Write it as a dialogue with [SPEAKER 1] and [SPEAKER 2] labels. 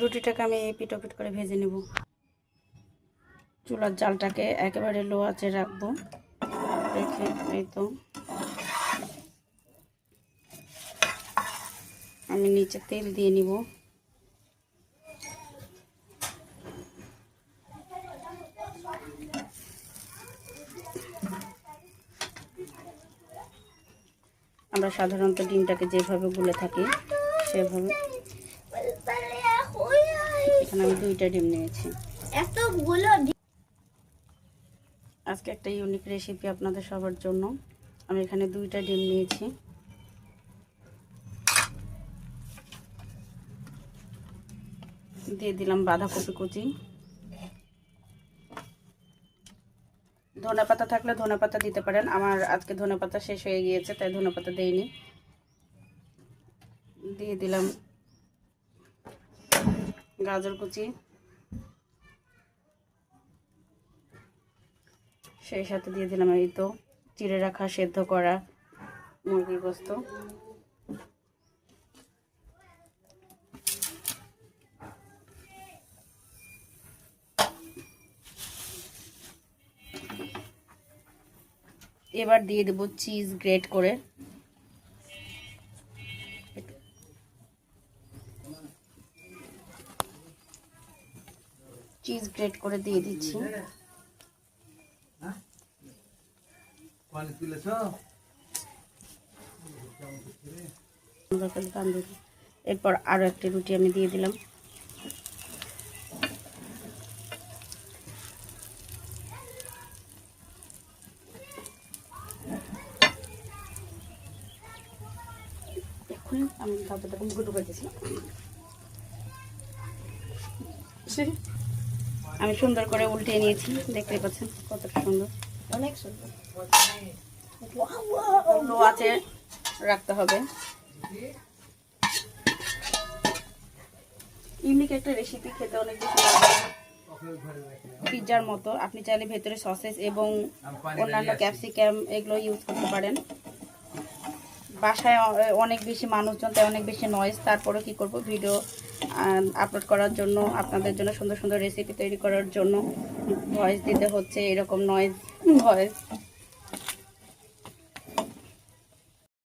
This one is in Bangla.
[SPEAKER 1] রুটিটাকে আমি এপিট ওপিট করে ভেজে নেব। চুলার জালটাকে একেবারে লো আঁচে রাখবো, রেখে এই তো আমি নিচে তেল দিয়ে নিব। আমরা সাধারণত ডিমটাকে যেভাবে গুলে থাকি সেভাবে। এখানে আমি 2টা ডিম নিয়েছি। আজকে একটা ইউনিক রেসিপি আপনাদের সবার জন্য। আমি এখানে 2টা ডিম নিয়েছি। দিয়ে দিলাম বাঁধাকপি কুচি। ধনেপাতা থাকলে ধনেপাতা দিতে পারেন, আমার আজকে ধনেপাতা শেষ হয়ে গিয়েছে তাই ধনেপাতা দেইনি। দিয়ে দিলাম গাজর কুচি, সেই সাথে দিয়ে দিলাম এই তো চিড়ে রাখা সেদ্ধ করা মুরগির গোস্ত। এবার দিয়ে দেব চিজ গ্রেট করে। চিজ গ্রেট করে দিয়ে দিচ্ছি। এরপর আরো একটি রুটি আমি দিয়ে দিলাম। এখন আমি খাবারটা মুখে ঢুকাইতেছি। আমি সুন্দর করে উল্টে নিয়েছি, দেখতে পাচ্ছেন কতটা সুন্দর, অনেক সুন্দর। লো আঁচে রাখতে হবে। ইউনিক একটা রেসিপি, খেতে অনেক বেশি ভালো, পিৎজার মতো। আপনি চাইলে ভেতরে সসেস এবং অন্যান্য ক্যাপসিকাম এগুলো ইউজ করতে পারেন। বাসায় অনেক বেশি মানুষজন, তাই অনেক বেশি নয়েজ, তারপরে কি করব, ভিডিও আপলোড করার জন্য, আপনাদের জন্য সুন্দর সুন্দর রেসিপি তৈরি করার জন্য ভয়েস দিতে হচ্ছে, এরকম নয়েজ ভয়েস।